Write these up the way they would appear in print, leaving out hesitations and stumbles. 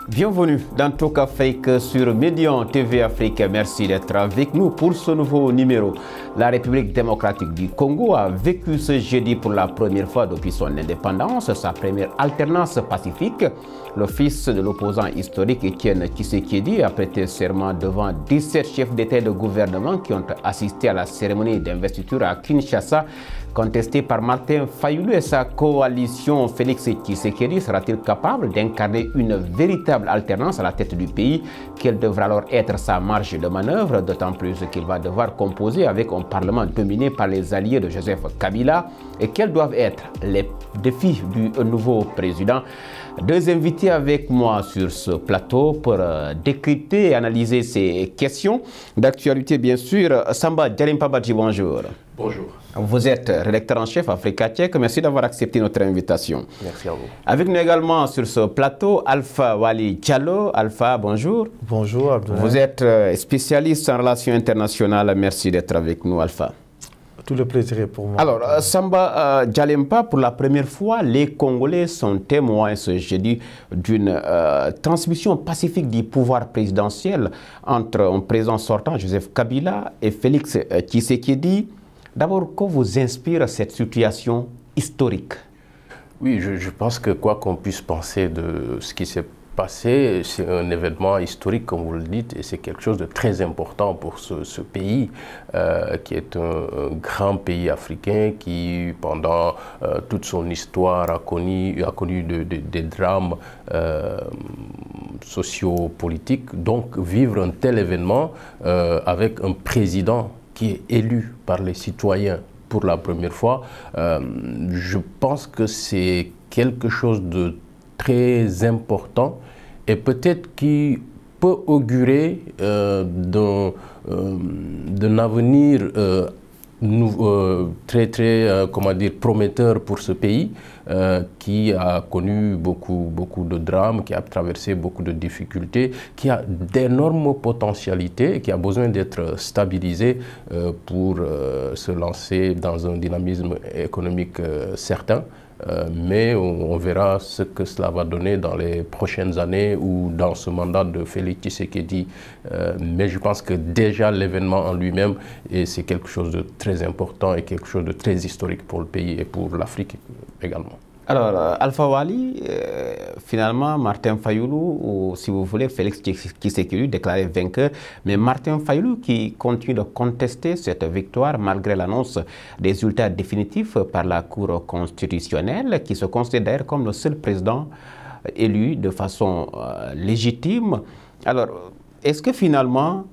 Bienvenue dans Toka Fake sur Médian TV Afrique. Merci d'être avec nous pour ce nouveau numéro. La République démocratique du Congo a vécu ce jeudi pour la première fois depuis son indépendance, sa première alternance pacifique. Le fils de l'opposant historique Étienne Tshisekedi a prêté serment devant 17 chefs d'État et de gouvernement qui ont assisté à la cérémonie d'investiture à Kinshasa, contestée par Martin Fayulu et sa coalition. Félix Tshisekedi sera-t-il capable d'incarner une véritable alternance à la tête du pays? Quelle devra alors être sa marge de manœuvre, d'autant plus qu'il va devoir composer avec un parlement dominé par les alliés de Joseph Kabila? Et quels doivent être les défis du nouveau président? Deux invités avec moi sur ce plateau pour décrypter et analyser ces questions d'actualité, bien sûr. Samba Djalimpa Badji, bonjour. Bonjour. Vous êtes rédacteur en chef Africa Tchèque. Merci d'avoir accepté notre invitation. Merci à vous. Avec nous également sur ce plateau, Alpha Wali Diallo. Alpha, bonjour. Bonjour, Abdoulaye. Vous êtes spécialiste en relations internationales. Merci d'être avec nous, Alpha. Tout le plaisir est pour moi. Alors, Samba Djalimpa, pour la première fois, les Congolais sont témoins ce jeudi d'une transmission pacifique du pouvoir présidentiel entre un président sortant, Joseph Kabila, et Félix Tshisekedi. D'abord, que vous inspire cette situation historique? Oui, je pense que quoi qu'on puisse penser de ce qui s'est passé, c'est un événement historique, comme vous le dites, et c'est quelque chose de très important pour ce pays, qui est un grand pays africain qui, pendant toute son histoire, a connu des drames sociopolitiques. Donc, vivre un tel événement avec un président qui est élu par les citoyens pour la première fois, je pense que c'est quelque chose de très important et peut-être qui peut augurer d'un avenir très prometteur pour ce pays qui a connu beaucoup de drames, qui a traversé beaucoup de difficultés, qui a d'énormes potentialités et qui a besoin d'être stabilisé pour se lancer dans un dynamisme économique certain. Mais on verra ce que cela va donner dans les prochaines années ou dans ce mandat de Félix Tshisekedi. Mais je pense que déjà l'événement en lui-même, c'est quelque chose de très important et quelque chose de très historique pour le pays et pour l'Afrique également. Alors, Alpha Wali, finalement, Martin Fayulu, ou si vous voulez, Félix Tshisekedi déclaré vainqueur, mais Martin Fayulu qui continue de contester cette victoire malgré l'annonce des résultats définitifs par la Cour constitutionnelle, qui se considère comme le seul président élu de façon légitime. Alors, est-ce que finalement,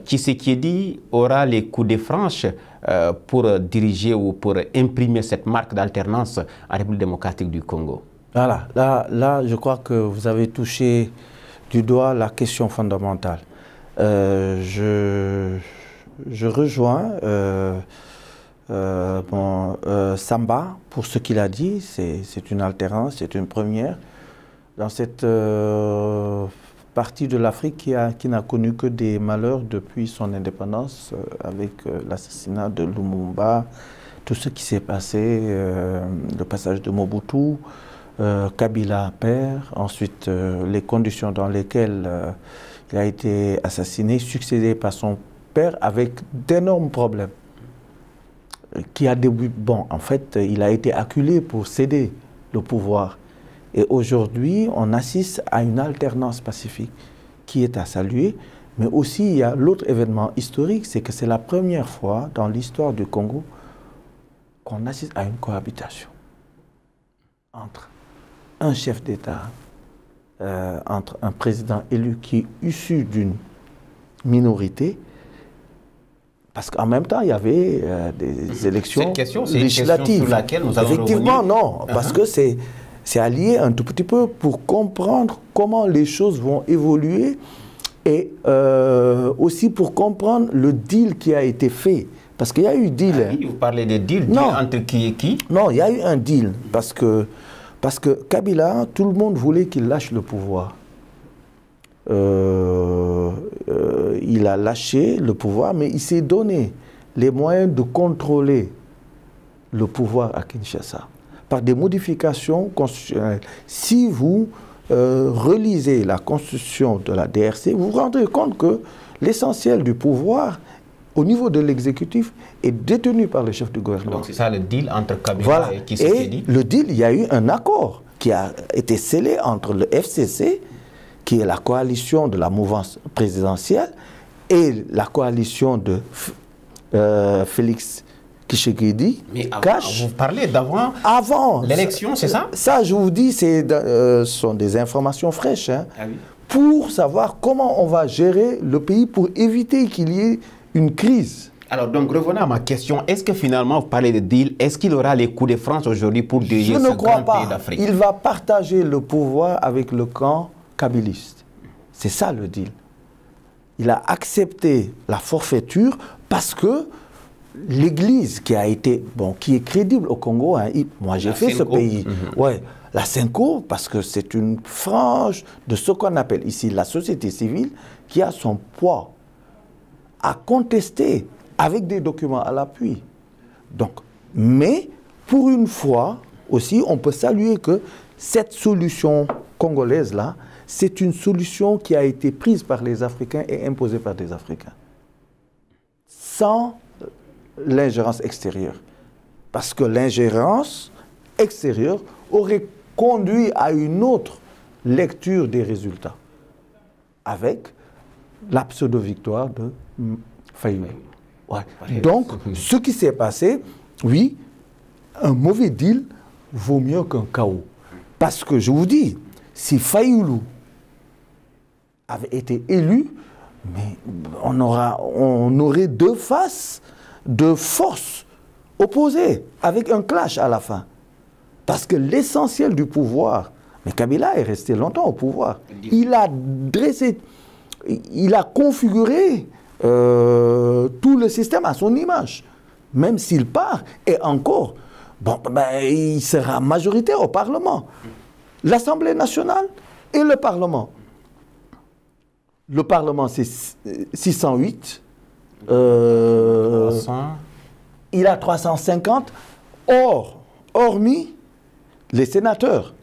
Tshisekedi aura les coups de franche pour diriger ou pour imprimer cette marque d'alternance en République démocratique du Congo? Voilà, là, je crois que vous avez touché du doigt la question fondamentale. Je rejoins Samba pour ce qu'il a dit. C'est une alternance, c'est une première. Dans cette partie de l'Afrique qui n'a connu que des malheurs depuis son indépendance, avec l'assassinat de Lumumba, tout ce qui s'est passé, le passage de Mobutu, Kabila père, ensuite les conditions dans lesquelles il a été assassiné, succédé par son père avec d'énormes problèmes. En fait, il a été acculé pour céder le pouvoir. Et aujourd'hui, on assiste à une alternance pacifique qui est à saluer. Mais aussi, il y a l'autre événement historique, c'est que c'est la première fois dans l'histoire du Congo qu'on assiste à une cohabitation entre un chef d'État, entre un président élu qui est issu d'une minorité, parce qu'en même temps, il y avait des élections législatives. Sur laquelle nous allons effectivement, revenir. Non, parce que c'est allié un tout petit peu pour comprendre comment les choses vont évoluer et aussi pour comprendre le deal qui a été fait. Parce qu'il y a eu deal. Ah oui, vous parlez de deal, entre qui et qui? Non, il y a eu un deal parce que Kabila, tout le monde voulait qu'il lâche le pouvoir. Il a lâché le pouvoir, mais il s'est donné les moyens de contrôler le pouvoir à Kinshasa par des modifications constitutionnelles. Si vous relisez la constitution de la DRC, vous vous rendrez compte que l'essentiel du pouvoir au niveau de l'exécutif est détenu par le chef du gouvernement. Donc c'est ça le deal entre Kabila et Tshisekedi. Et le deal, il y a eu un accord qui a été scellé entre le FCC, qui est la coalition de la mouvance présidentielle, et la coalition de Félix Tshisekedi. Mais avant, vous parlez d'avant l'élection, c'est ça? Ça, je vous dis, ce sont des informations fraîches, hein, pour savoir comment on va gérer le pays pour éviter qu'il y ait une crise. Alors, donc, revenons à ma question. Est-ce que finalement, vous parlez de deal, est-ce qu'il aura les coups de France aujourd'hui pour diriger ce grand pays d'Afrique? Il va partager le pouvoir avec le camp kabiliste. C'est ça le deal. Il a accepté la forfaiture parce que l'Église qui a été, qui est crédible au Congo, hein, moi j'ai fait ce pays, la Senko, parce que c'est une frange de ce qu'on appelle ici la société civile qui a son poids à contester avec des documents à l'appui. Donc, mais pour une fois aussi, on peut saluer que cette solution congolaise-là, c'est une solution qui a été prise par les Africains et imposée par des Africains. Sans l'ingérence extérieure. Parce que l'ingérence extérieure aurait conduit à une autre lecture des résultats. Avec la pseudo-victoire de Fayoulou. Ouais. Donc, ce qui s'est passé, oui, un mauvais deal vaut mieux qu'un chaos. Parce que je vous dis, si Fayoulou avait été élu, mais on aurait deux faces de forces opposées, avec un clash à la fin. Parce que l'essentiel du pouvoir, mais Kabila est resté longtemps au pouvoir, il a dressé, il a configuré tout le système à son image. Même s'il part, et encore, il sera majoritaire au Parlement. L'Assemblée nationale et le Parlement. Le Parlement, c'est 608. Il a 350. Hormis les sénateurs,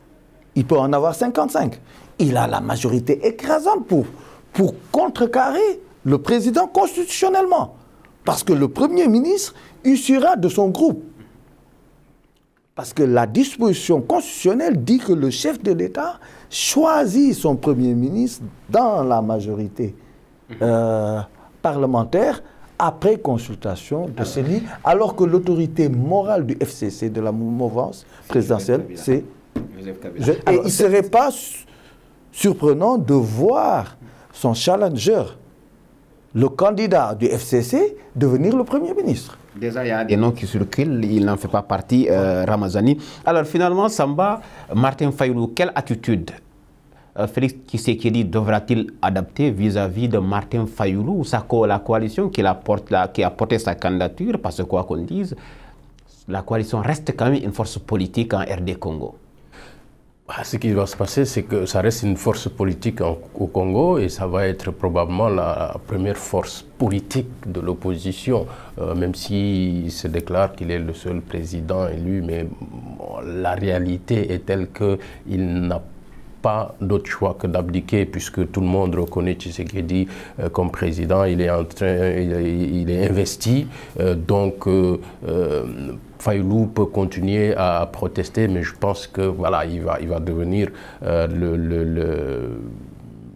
il peut en avoir 55. Il a la majorité écrasante pour contrecarrer le président constitutionnellement. Parce que le Premier ministre issuera de son groupe. Parce que la disposition constitutionnelle dit que le chef de l'État choisit son Premier ministre dans la majorité parlementaire après consultation de CENI, alors que l'autorité morale du FCC, de la mouvance présidentielle, c'est... Et il ne serait pas surprenant de voir son challenger, le candidat du FCC, devenir le Premier ministre. Déjà, il y a des noms qui circulent, il n'en fait pas partie, Ramazani. Alors finalement, Samba, Martin Fayoulou, quelle attitude Félix Tshisekedi devra-t-il adapter vis-à-vis de Martin Fayoulou, la coalition qui a porté sa candidature, parce que quoi qu'on dise, la coalition reste quand même une force politique en RD Congo. Ce qui va se passer, c'est que ça reste une force politique au Congo et ça va être probablement la première force politique de l'opposition, même s'il se déclare qu'il est le seul président élu, mais la réalité est telle qu'il n'a pas d'autre choix que d'abdiquer, puisque tout le monde reconnaît Tshisekedi comme président, il est investi, donc Fayoulou peut continuer à protester, mais je pense que voilà, il va devenir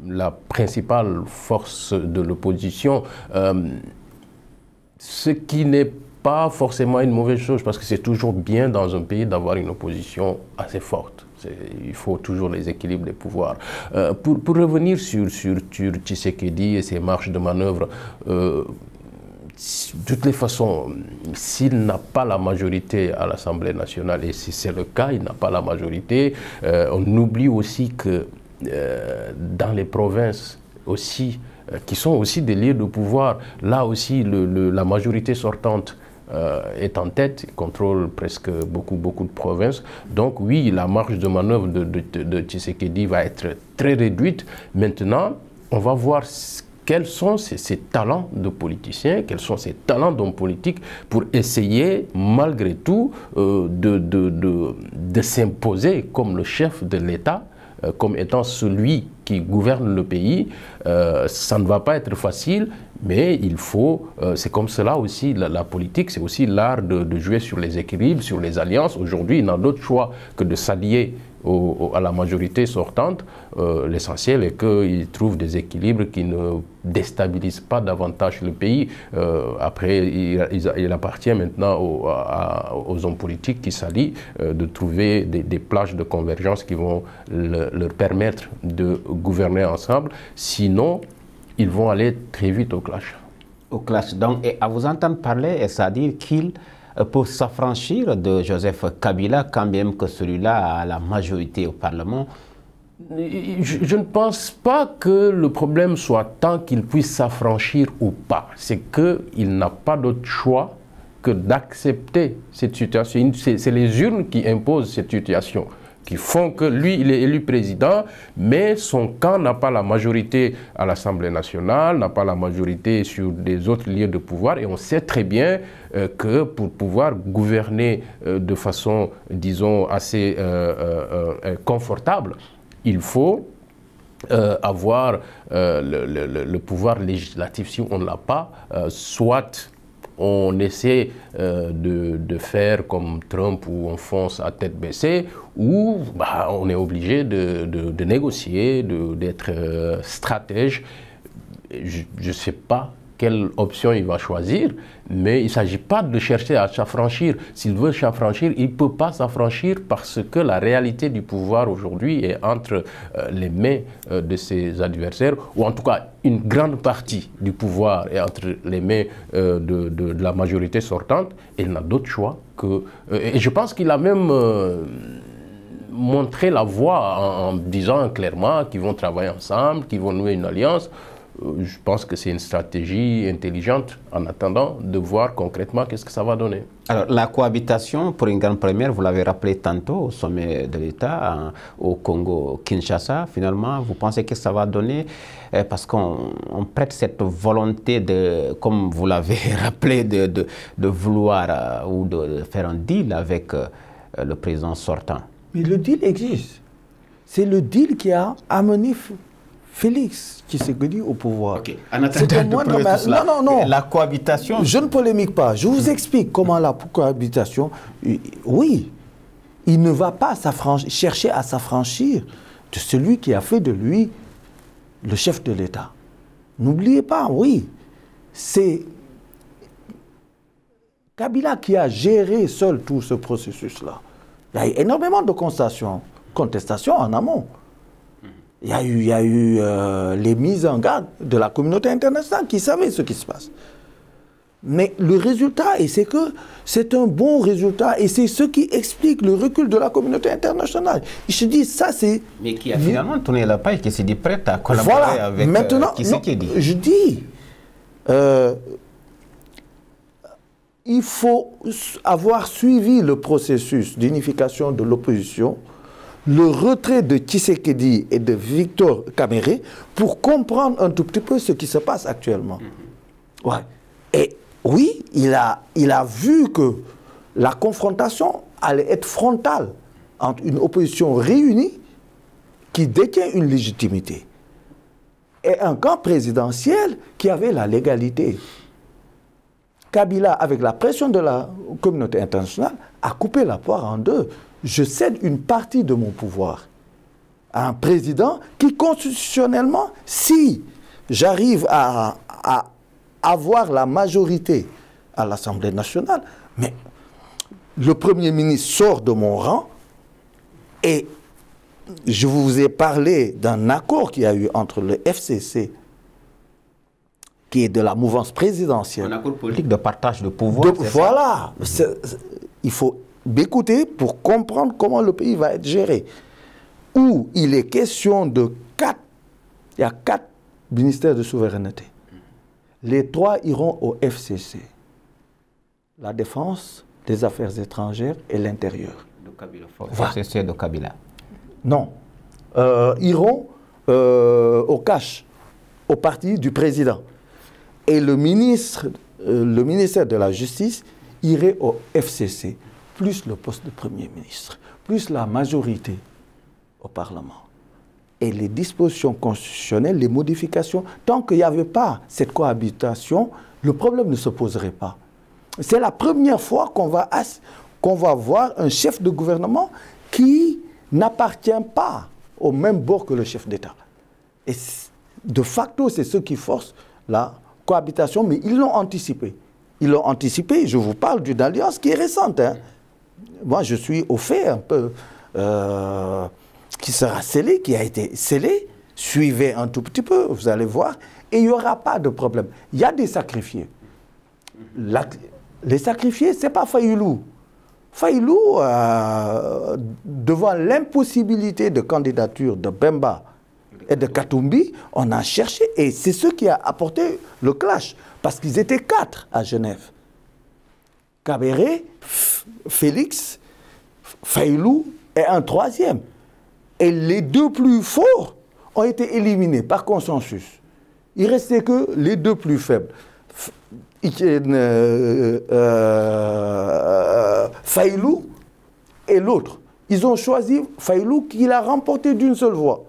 la principale force de l'opposition, ce qui n'est pas forcément une mauvaise chose, parce que c'est toujours bien dans un pays d'avoir une opposition assez forte. Il faut toujours les équilibres des pouvoirs. Pour revenir sur Tshisekedi et ses marges de manœuvre, de toutes les façons, s'il n'a pas la majorité à l'Assemblée nationale, et si c'est le cas, il n'a pas la majorité, on oublie aussi que dans les provinces aussi, qui sont aussi des lieux de pouvoir, là aussi la majorité sortante est en tête, il contrôle presque beaucoup de provinces. Donc oui, la marge de manœuvre de Tshisekedi va être très réduite. Maintenant, on va voir quels sont ses talents de politicien, quels sont ses talents d'homme politique pour essayer, malgré tout, de s'imposer comme le chef de l'État comme étant celui qui gouverne le pays. Ça ne va pas être facile, mais il faut, c'est comme cela aussi, la politique, c'est aussi l'art de jouer sur les équilibres, sur les alliances. Aujourd'hui, il n'a d'autre choix que de s'allier à la majorité sortante. L'essentiel est qu'ils trouvent des équilibres qui ne déstabilisent pas davantage le pays. Après, il appartient maintenant aux hommes politiques qui s'allient de trouver des plages de convergence qui vont leur permettre de gouverner ensemble. Sinon, ils vont aller très vite au clash. Au clash. Donc, et à vous entendre parler, c'est-à-dire qu'il peut s'affranchir de Joseph Kabila, quand même que celui-là a la majorité au Parlement. Je ne pense pas que le problème soit tant qu'il puisse s'affranchir ou pas. C'est qu'il n'a pas d'autre choix que d'accepter cette situation. C'est les urnes qui imposent cette situation, qui font que lui, il est élu président, mais son camp n'a pas la majorité à l'Assemblée nationale, n'a pas la majorité sur des autres lieux de pouvoir, et on sait très bien que pour pouvoir gouverner de façon, disons, assez confortable, il faut avoir le pouvoir législatif. Si on ne l'a pas, soit on essaie de faire comme Trump où on fonce à tête baissée, ou on est obligé de négocier, d'être stratège. Je ne sais pas quelle option il va choisir, mais il ne s'agit pas de chercher à s'affranchir. S'il veut s'affranchir, il ne peut pas s'affranchir parce que la réalité du pouvoir aujourd'hui est entre les mains de ses adversaires, ou en tout cas une grande partie du pouvoir est entre les mains de la majorité sortante, et il n'a d'autre choix que... et je pense qu'il a même montré la voie en disant clairement qu'ils vont travailler ensemble, qu'ils vont nouer une alliance. Je pense que c'est une stratégie intelligente en attendant de voir concrètement qu'est-ce que ça va donner. Alors, la cohabitation, pour une grande première, vous l'avez rappelé tantôt au sommet de l'État, au Congo-Kinshasa, finalement, vous pensez que ça va donner, parce qu'on prête cette volonté de, comme vous l'avez rappelé, de vouloir ou de faire un deal avec le président sortant. Mais le deal existe. C'est le deal qui a amené Félix Tshisekedi au pouvoir. Okay. Non. La cohabitation... Je ne polémique pas. Je vous explique comment la cohabitation... Oui, il ne va pas chercher à s'affranchir de celui qui a fait de lui le chef de l'État. N'oubliez pas, oui, c'est Kabila qui a géré seul tout ce processus-là. Il y a eu énormément de contestations en amont. Il y a eu les mises en garde de la communauté internationale qui savait ce qui se passe. Mais le résultat, et c'est que c'est un bon résultat, et c'est ce qui explique le recul de la communauté internationale. Il se dit, ça c'est... Mais qui a finalement tourné la page, qui s'est dit prête à collaborer avec Tshisekedi. Je dis, il faut avoir suivi le processus d'unification de l'opposition, le retrait de Tshisekedi et de Victor Kamere pour comprendre un tout petit peu ce qui se passe actuellement. Ouais. Et oui, il a vu que la confrontation allait être frontale entre une opposition réunie qui détient une légitimité et un camp présidentiel qui avait la légalité. Kabila, avec la pression de la communauté internationale, a coupé la poire en deux. Je cède une partie de mon pouvoir à un président qui, constitutionnellement, si j'arrive à avoir la majorité à l'Assemblée nationale, mais le Premier ministre sort de mon rang et je vous ai parlé d'un accord qu'il y a eu entre le FCC, qui est de la mouvance présidentielle. Un accord politique de partage de pouvoir. Voilà. Il faut m'écouter pour comprendre comment le pays va être géré. Où il est question de il y a 4 ministères de souveraineté. Les 3 iront au FCC. La défense, les affaires étrangères et l'intérieur. De Kabila. FCC de Kabila. Non. Iront au cash, au parti du président. Et le ministère de la Justice irait au FCC, plus le poste de Premier ministre, plus la majorité au Parlement. Et les dispositions constitutionnelles, les modifications, tant qu'il n'y avait pas cette cohabitation, le problème ne se poserait pas. C'est la première fois qu'on va voir un chef de gouvernement qui n'appartient pas au même bord que le chef d'État. Et de facto, c'est ce qui force la cohabitation, mais ils l'ont anticipé. Ils l'ont anticipé, je vous parle d'une alliance qui est récente. Hein. Moi, je suis au fait un peu... qui sera scellé, qui a été scellé, suivez un tout petit peu, vous allez voir, et il n'y aura pas de problème. Il y a des sacrifiés. Les sacrifiés, ce n'est pas Fayoulou. Fayoulou, devant l'impossibilité de candidature de Bemba et de Katumbi, on a cherché, et c'est ce qui a apporté le clash, parce qu'ils étaient 4 à Genève. Kabéré, Félix, Fayoulou et un 3e. Et les 2 plus forts ont été éliminés par consensus. Il ne restait que les 2 plus faibles. Fayoulou et l'autre. Ils ont choisi Fayoulou qui l'a remporté d'une seule voix.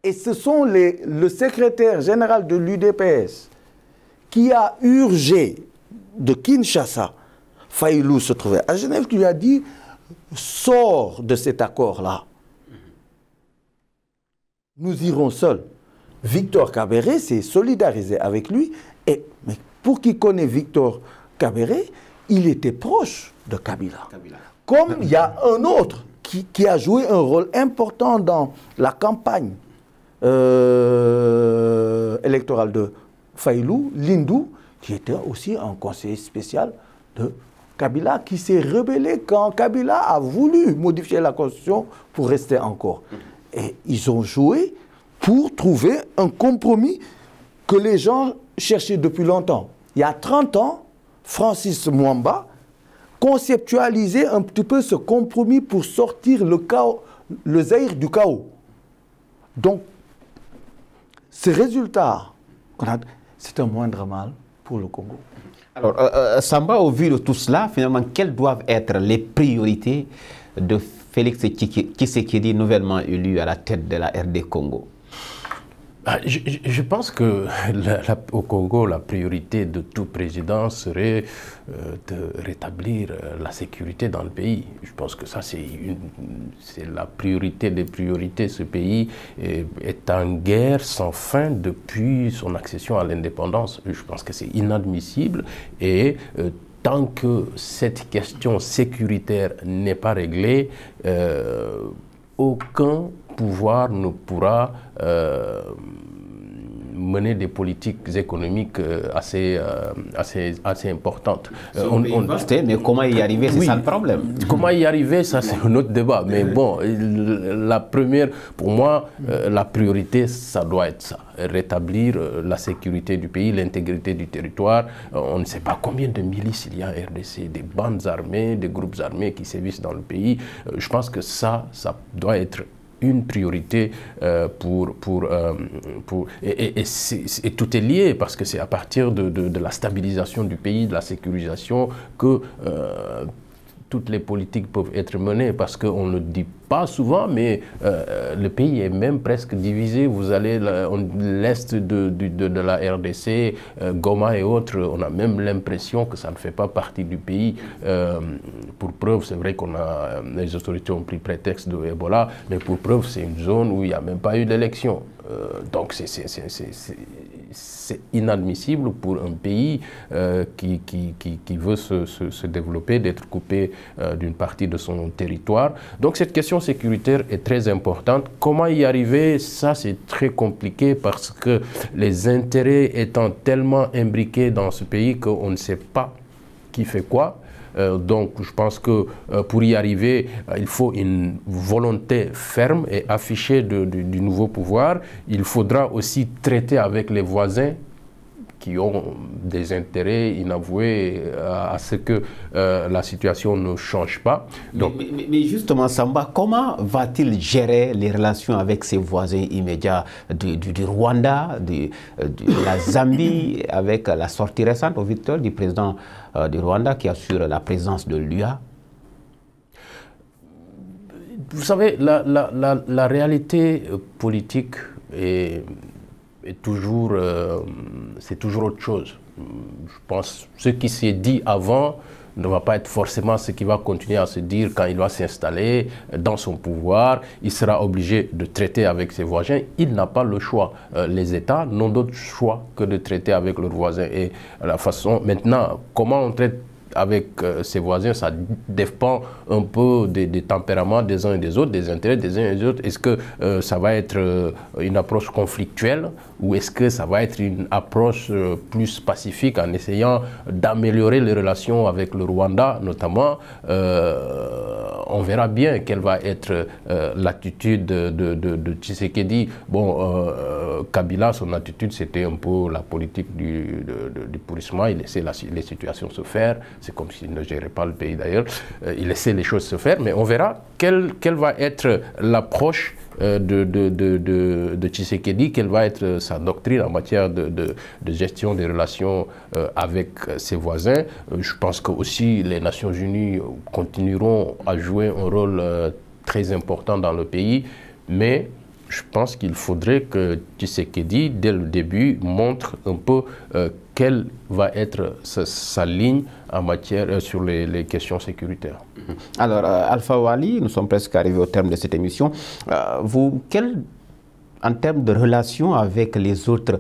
Et ce sont le secrétaire général de l'UDPS qui a urgé de Kinshasa, Fayoulou se trouvait à Genève, qui lui a dit « Sors de cet accord-là. Nous irons seuls. » Victor Kabéré s'est solidarisé avec lui. Mais pour qui connaît Victor Kabéré, il était proche de Kabila. Comme il y a un autre qui a joué un rôle important dans la campagne électorale de Fayoulou, Lindou, qui était aussi un conseiller spécial de Kabila, qui s'est rebellé quand Kabila a voulu modifier la Constitution pour rester encore. Et ils ont joué pour trouver un compromis que les gens cherchaient depuis longtemps. Il y a 30 ans, Francis Mwamba conceptualisait un petit peu ce compromis pour sortir le Zaïre du chaos. Donc, ce résultat, c'est un moindre mal pour le Congo. Alors, Samba, au vu de tout cela, finalement, quelles doivent être les priorités de Félix Tshisekedi, nouvellement élu à la tête de la RD Congo? Je pense que au Congo, la priorité de tout président serait de rétablir la sécurité dans le pays. Je pense que ça, c'est la priorité des priorités. Ce pays est en guerre sans fin depuis son accession à l'indépendance. Je pense que c'est inadmissible et tant que cette question sécuritaire n'est pas réglée, aucun pouvoir ne pourra mener des politiques économiques assez importantes. Mais comment y arriver, c'est ça le problème. Comment y arriver, ça c'est un autre débat. Mais bon, pour moi, la priorité, ça doit être ça. Rétablir la sécurité du pays, l'intégrité du territoire. On ne sait pas combien de milices il y a en RDC, des bandes armées, des groupes armés qui sévissent dans le pays. Je pense que ça doit être une priorité et tout est lié parce que c'est à partir de la stabilisation du pays, de la sécurisation que toutes les politiques peuvent être menées, parce qu'on ne le dit pas souvent, mais le pays est même presque divisé. Vous allez l'est de la RDC, Goma et autres, on a même l'impression que ça ne fait pas partie du pays. Pour preuve, c'est vrai les autorités ont pris prétexte de Ebola, mais pour preuve, c'est une zone où il n'y a même pas eu d'élection. Donc c'est inadmissible pour un pays qui veut se développer, d'être coupé d'une partie de son territoire. Donc cette question sécuritaire est très importante. Comment y arriver? Ça, c'est très compliqué parce que les intérêts étant tellement imbriqués dans ce pays qu'on ne sait pas qui fait quoi. Donc je pense que pour y arriver, il faut une volonté ferme et affichée du nouveau pouvoir. Il faudra aussi traiter avec les voisins qui ont des intérêts inavoués à ce que la situation ne change pas. Donc, mais justement, Samba, comment va-t-il gérer les relations avec ses voisins immédiats du Rwanda, de la Zambie, avec la sortie récente au Victor du président du Rwanda qui assure la présence de l'UA? Vous savez, la réalité politique est toujours, c'est toujours autre chose. Je pense que ce qui s'est dit avant ne va pas être forcément ce qui va continuer à se dire quand il va s'installer dans son pouvoir. Il sera obligé de traiter avec ses voisins. Il n'a pas le choix. Les États n'ont d'autre choix que de traiter avec leurs voisins. Et la façon, maintenant, comment on traite avec ses voisins, ça dépend un peu des tempéraments des uns et des autres, des intérêts des uns et des autres. Est-ce que ça va être une approche conflictuelle ou est-ce que ça va être une approche plus pacifique en essayant d'améliorer les relations avec le Rwanda notamment? On verra bien quelle va être l'attitude de Tshisekedi. Bon, Kabila, son attitude, c'était un peu la politique du pourrissement. Il laissait les situations se faire. C'est comme s'il ne gérait pas le pays d'ailleurs. Il laissait les choses se faire, mais on verra quelle va être l'approche de Tshisekedi, quelle va être sa doctrine en matière de gestion des relations avec ses voisins. Je pense que aussi les Nations Unies continueront à jouer un rôle très important dans le pays, mais je pense qu'il faudrait que Tshisekedi, dès le début, montre un peu quelle va être sa ligne en matière sur les questions sécuritaires. Alors, Alpha Wali, nous sommes presque arrivés au terme de cette émission. En termes de relations avec les autres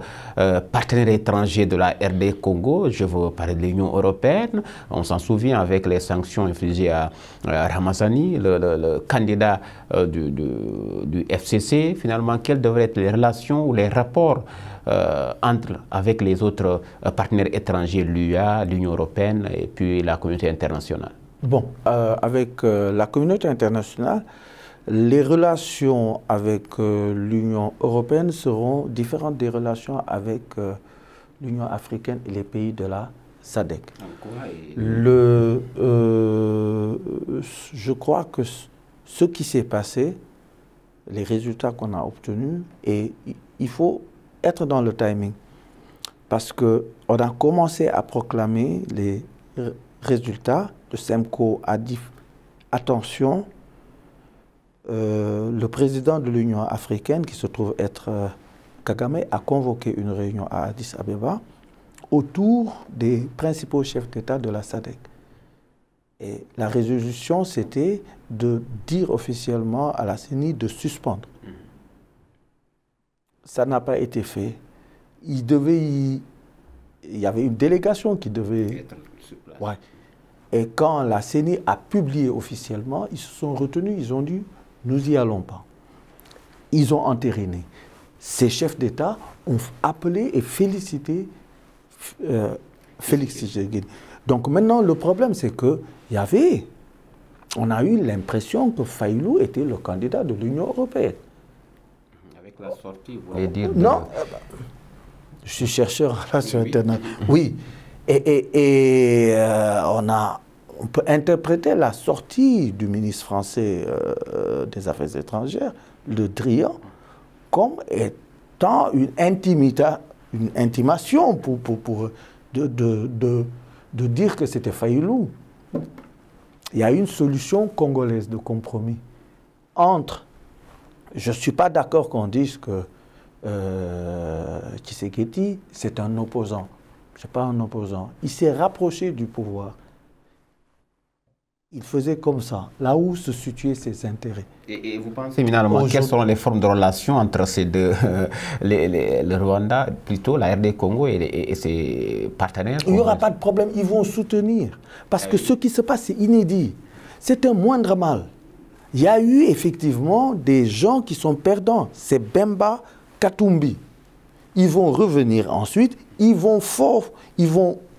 partenaires étrangers de la RD Congo, je veux parler de l'Union européenne, on s'en souvient avec les sanctions infligées à Ramazani, le candidat du FCC, finalement, quelles devraient être les relations ou les rapports avec les autres partenaires étrangers, l'UA, l'Union européenne et puis la communauté internationale? Bon, avec la communauté internationale, les relations avec l'Union européenne seront différentes des relations avec l'Union africaine et les pays de la SADC. Je crois que ce qui s'est passé, les résultats qu'on a obtenus, et il faut être dans le timing. Parce qu'on a commencé à proclamer les résultats. Le SEMCO a dit attention. Le président de l'Union africaine, qui se trouve être Kagame, a convoqué une réunion à Addis Abeba autour des principaux chefs d'État de la SADC. Et la résolution, c'était de dire officiellement à la CENI de suspendre. Ça n'a pas été fait. Il y avait une délégation qui devait être sur place. Ouais. Et quand la CENI a publié officiellement, ils se sont retenus, ils ont dit nous n'y allons pas. Ils ont entériné. Ces chefs d'État ont appelé et félicité Félix Tshisekedi. Donc maintenant, le problème, c'est on a eu l'impression que Fayoulou était le candidat de l'Union européenne. Avec la sortie, vous voulez dire... Non, je suis chercheur en relations internationales. Oui. Et on peut interpréter la sortie du ministre français des Affaires étrangères, Le Drian, comme étant une intimation de dire que c'était Fayoulou. Il y a une solution congolaise de compromis entre... Je ne suis pas d'accord qu'on dise que Tshisekedi, c'est un opposant. Ce n'est pas un opposant. Il s'est rapproché du pouvoir. Il faisait comme ça, là où se situaient ses intérêts. Et vous pensez finalement quelles seront les formes de relations entre ces deux, le Rwanda, plutôt la RD Congo et ses partenaires? Il n'y aura pas de problème, ils vont soutenir. Parce que ce qui se passe, c'est inédit. C'est un moindre mal. Il y a eu effectivement des gens qui sont perdants. C'est Bemba Katumbi. Ils vont revenir ensuite, ils vont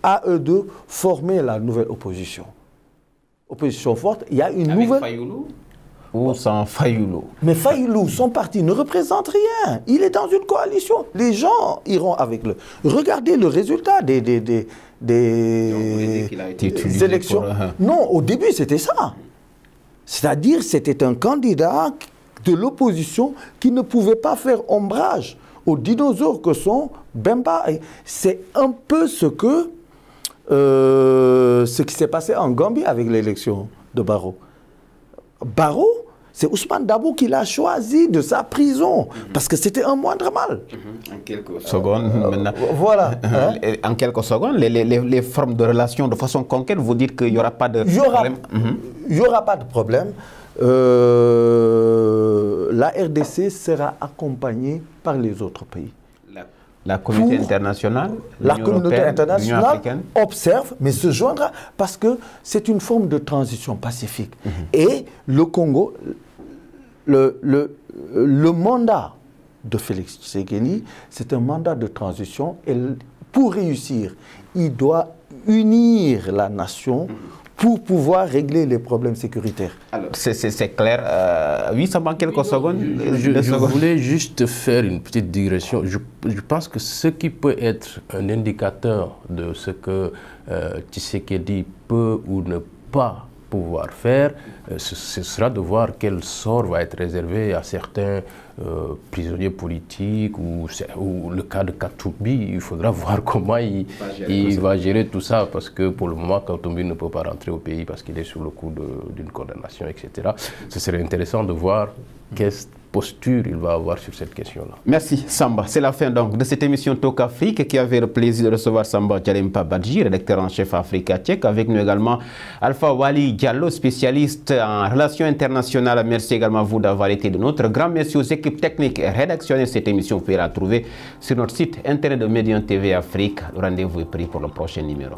à eux deux former la nouvelle opposition. Opposition forte, il y a une nouvelle... Avec Fayoulou ou sans Fayoulou? Mais Fayoulou, son parti ne représente rien. Il est dans une coalition. Les gens iront avec le... Regardez le résultat des élections. Non, au début, c'était ça. C'est-à-dire, c'était un candidat de l'opposition qui ne pouvait pas faire ombrage aux dinosaures que sont Bemba. C'est un peu ce qui s'est passé en Gambie avec l'élection de Barrow. Barrow, c'est Ousmane Dabo qui l'a choisi de sa prison, parce que c'était un moindre mal. En quelques secondes, maintenant. Voilà. Hein? En quelques secondes, les formes de relations de façon concrète, vous dites qu'il n'y aura pas de problème. Il n'y aura pas de problème. La RDC sera accompagnée par les autres pays. La communauté internationale, la communauté internationale observe, mais se joindra parce que c'est une forme de transition pacifique. Et le Congo, le mandat de Félix Tshisekedi, c'est un mandat de transition. Et pour réussir, il doit unir la nation pour pouvoir régler les problèmes sécuritaires. Alors, c'est clair. Oui, ça manque quelques secondes. Je voulais juste faire une petite digression. Je pense que ce qui peut être un indicateur de ce que Tshisekedi peut ou ne pas pouvoir faire, ce sera de voir quel sort va être réservé à certains prisonniers politiques ou le cas de Katumbi. Il faudra voir comment il va gérer tout ça, parce que pour le moment, Katumbi ne peut pas rentrer au pays parce qu'il est sous le coup d'une condamnation, etc. Ce serait intéressant de voir quelle posture il va avoir sur cette question-là. Merci Samba. C'est la fin donc de cette émission Talk Afrique qui avait le plaisir de recevoir Samba Djalimpa Badji, rédacteur en chef Africa Check. Avec nous également Alpha Wali Diallo, spécialiste en relations internationales. Merci également à vous d'avoir été de notre. Grand merci aux équipes techniques et rédactionnelles. Cette émission, vous pouvez la trouver sur notre site internet de Medion TV Afrique. Le rendez-vous est pris pour le prochain numéro.